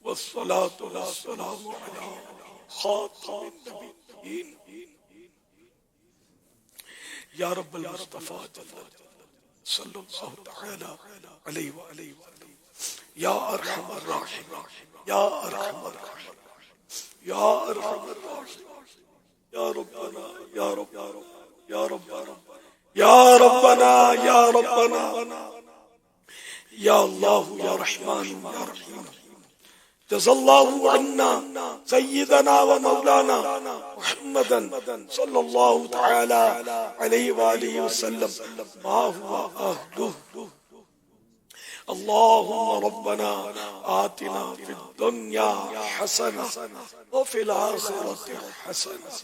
والصلاة والسلام على خاتم النبيين یا رب المصطفیٰ صلی اللہ تعالی علیہ وآلہ وسلم یا ارحم الراحمین یا ارحم الراحمین یا ارحم الراحمین یا ربنا یا رب یا ربنا یا ربنا یا ربنا یا اللہ یا رحمان یا رحیم جزا اللہ عنا سیدنا و مولانا محمدا صلی اللہ تعالی علیہ وآلہ وسلم ما هو أهله اللهم ربنا آتنا في الدنيا حسنة وفي الآخرة حسنة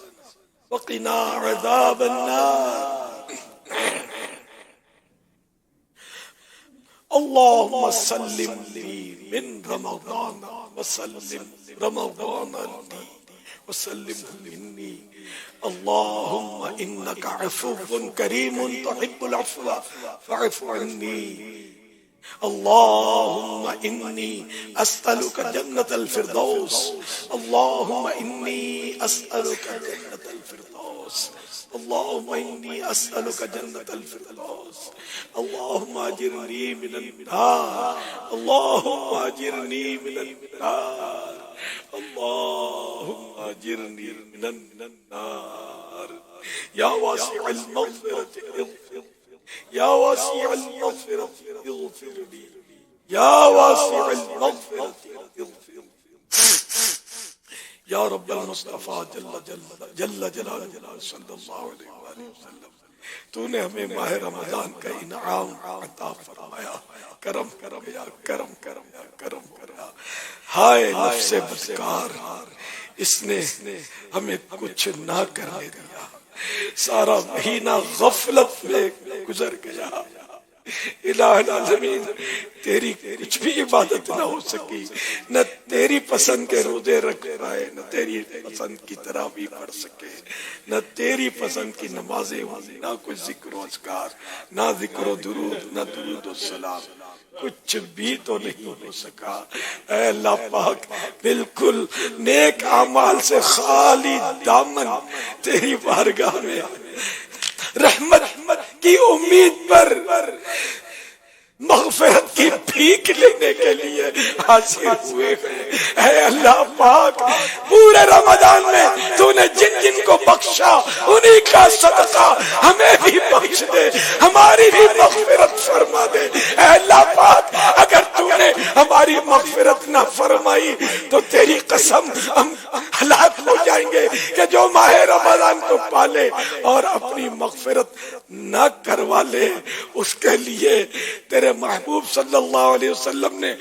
وقنا عذاب النار اللهم سلم لي من رمضان وسلم رمضان لي وسلمه مني اللهم إنك عفو كريم تحب العفو فاعف عني اللهم إني أسألك جنة الفردوس اللهم إني أسألك جنة الفردوس اللهم إني أسألك جنة الفردوس اللهم أجرني من النار اللهم أجرني من النار اللهم أجرني من النار يا واسع المغفرة اغفر يا واسع المغفرة اغفر لي يا واسع المغفرة اغفر یا رب المصطفیٰ جل جلالہ صلی اللہ علیہ وآلہ وسلم تو نے ہمیں ماہ رمضان کا انعام عطا فرمایا کرم کرم یا کرم کرم یا کرم کرم ہائے نفس بدکار اس نے ہمیں کچھ نہ کرنے دیا سارا مہینہ غفلت میں گزر گیا الہ العالمین تیری کچھ بھی عبادت نہ ہو سکی نہ تیری پسند کے روزے رکھ پائے نہ تیری پسند کی تراویح پڑھ سکے نہ تیری پسند کی نمازیں ہوئی نہ کچھ ذکر و اذکار نہ ذکر و درود نہ درود و سلام کچھ بھی تو نہیں ہو سکا اے اللہ پاک بالکل نیک اعمال سے خالی دامن تیری بارگاہ میں رحمت کی امید پر مغفرت کی بھیک لینے کے لیے حاضر ہوئے اے اللہ پاک پورے رمضان میں تو نے جن جن کو بخشا انہی کا صدقہ ہمیں بھی بخش دے ہماری بھی مغفرت فرما دے اے اللہ پاک اگر تو نے ہماری مغفرت نہ فرمائی تو تیری قسم ہم ہلاک ہو جائیں گے کہ جو ماہ رمضان کو پالے اور اپنی مغفرت نہ کروا لے اس کے لیے تیرے محبوب صلی اللہ علیہ وسلم نے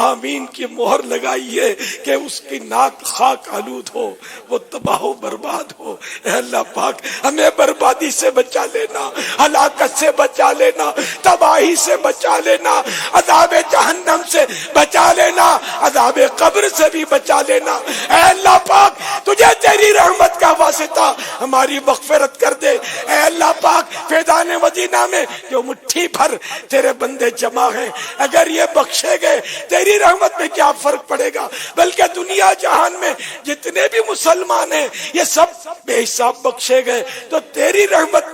آمین کی مہر لگائی ہے کہ اس کی ناک خاک آلود ہو وہ تباہ و برباد ہو اے اللہ پاک ہمیں بربادی سے بچا لینا ہلاکت سے بچا لینا تباہی سے بچا لینا عذاب جہنم سے بچا لینا عذاب قبر سے بھی بچا لینا اے اللہ پاک تجھے تیری رحمت کا واسطہ ہماری مغفرت کر دے اے اللہ پاک فیضان مدینہ میں جو مٹھی بھر تیرے بندے جمع ہیں اگر یہ بخشے گئے تیری رحمت میں کیا فرق پڑے گا بلکہ دنیا جہان میں جتنے بھی مسلمان ہیں یہ سب بے حساب بخشے گئے تو تیری رحمت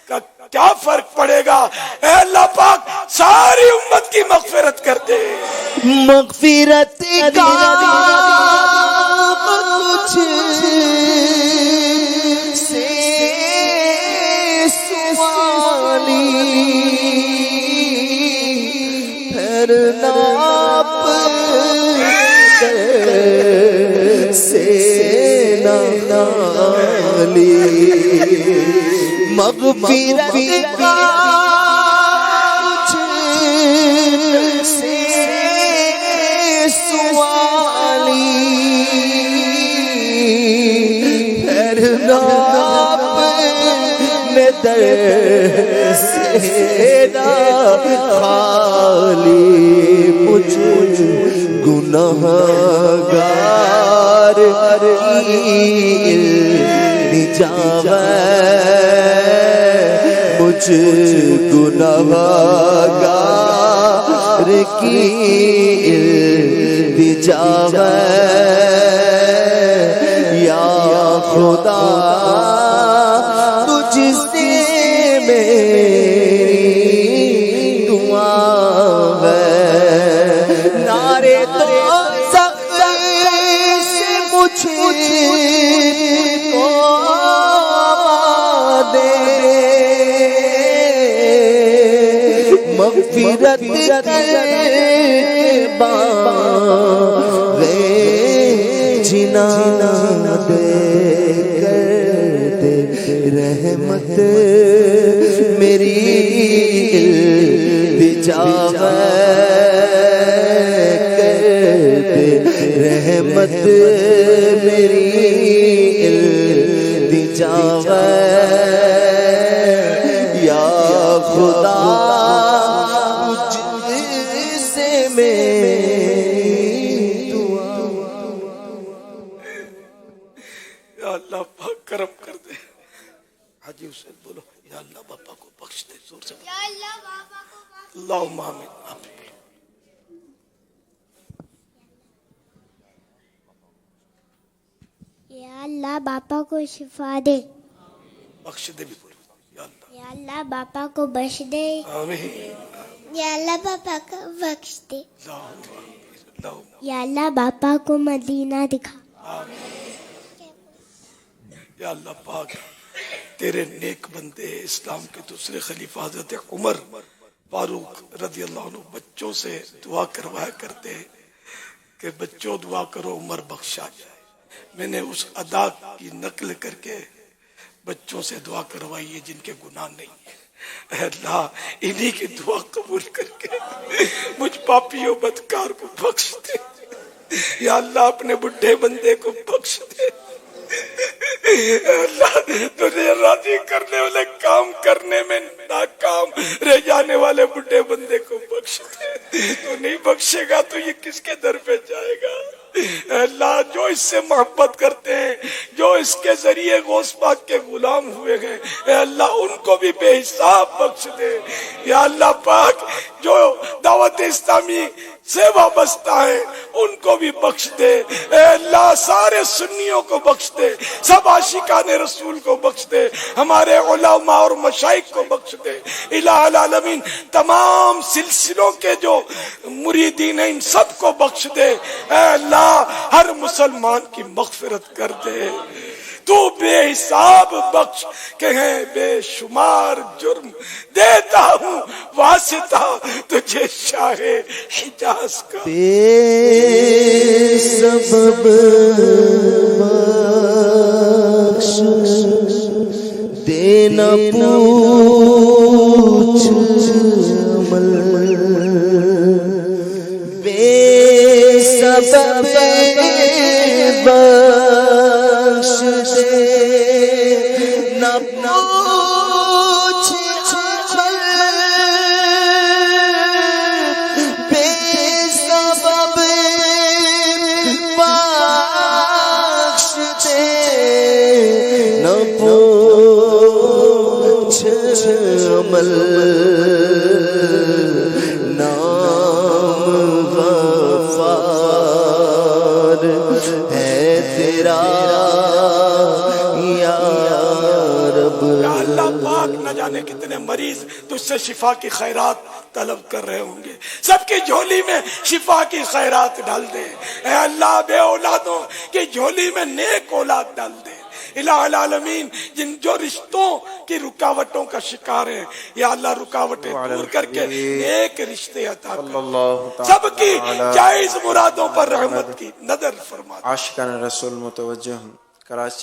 کا کیا فرق پڑے گا اے اللہ پاک ساری امت کی مغفرت کر دے مغفرت کا کچھ سے سوالی ناپ سے نالی مغفرت کا کچھ سے سوالی پھر ناپ میں در سے خالی مجھ گناہگار مجھ گناہگار کی دی جاوے یا خدا تجھ سے میری دعا ہے نعرے تو سخت سے مجھ کو دے مغفرت کر باغے جنا دے کر دے رحمت میری التجا کر دے رحمت میری التجا یا خدا اللہ پاک کرم کر دے. حاجی حسین بولو یا اللہ باپا کو بخش دے زور سے. یا اللہ باپا کو بخش دے. اللہم آمین. آپ بھی بولو. یا اللہ باپا کو شفا دے. بخش دے بھی بولو. یا اللہ. یا اللہ باپا کو بخش دے. آمین. یا اللہ باپا کو بخش دے. اللہم آمین. اللہم یا اللہ باپا کو مدینہ دکھا. آمین. یا اللہ پاک تیرے نیک بندے اسلام کے دوسرے خلیفہ حضرت عمر فاروق رضی اللہ عنہ بچوں سے دعا کروایا کرتے ہیں کہ بچوں دعا کرو عمر بخشا جائے. میں نے اس ادا کی نقل کر کے بچوں سے دعا کروائی ہے جن کے گناہ نہیں ہے. اے اللہ انہی کی دعا قبول کر کے مجھ پاپیوں بدکار کو بخش دے. یا اللہ اپنے بڈھے بندے کو بخش دے. اللہ تجھے راضی کرنے والے کام کرنے میں ناکام رہ جانے والے بڈھے بندے کو بخش دے. تو نہیں بخشے گا تو یہ کس کے در پہ جائے گا. اللہ جو اس سے محبت کرتے ہیں جو اس کے ذریعے غوث پاک کے غلام ہوئے گئے اے اللہ ان کو بھی بے حساب بخش دے. یا اللہ پاک جو دعوت اسلامی سے وابستہ ہیں ان کو بھی بخش دے. اے اللہ سارے سنیوں کو بخش دے. سب عاشقان رسول کو بخش دے. ہمارے علماء اور مشائخ کو بخش دے. الہ العالمین تمام سلسلوں کے جو مریدین ہیں ان سب کو بخش دے. اے اللہ ہر مسلمان کی مغفرت کر دے. تو بے حساب بخش کہ ہیں بے شمار جرم دیتا ہوں واسطہ تجھے شاہ حجاز کا. بے سبب بخش دینا پوچھ عمل بے سبب بخش دینا پوچھ عمل بے سبب بخش دینا پوچھ عمل نام غفار ہے تیرا یا رب. یا اللہ پاک نہ جانے کتنے مریض تجھ سے شفا کی خیرات طلب کر رہے ہوں گے. سب کی جھولی میں شفا کی خیرات ڈال دے. اے اللہ بے اولادوں کی جھولی میں نیک اولاد ڈال دے. الہ العالمین جن جو رشتوں کی رکاوٹوں کا شکار ہیں یا اللہ رکاوٹیں دور کر کے نیک رشتے عطا کر. سب کی جائز مرادوں پر رحمت کی نظر فرما. عاشقان رسول متوجہ کراچی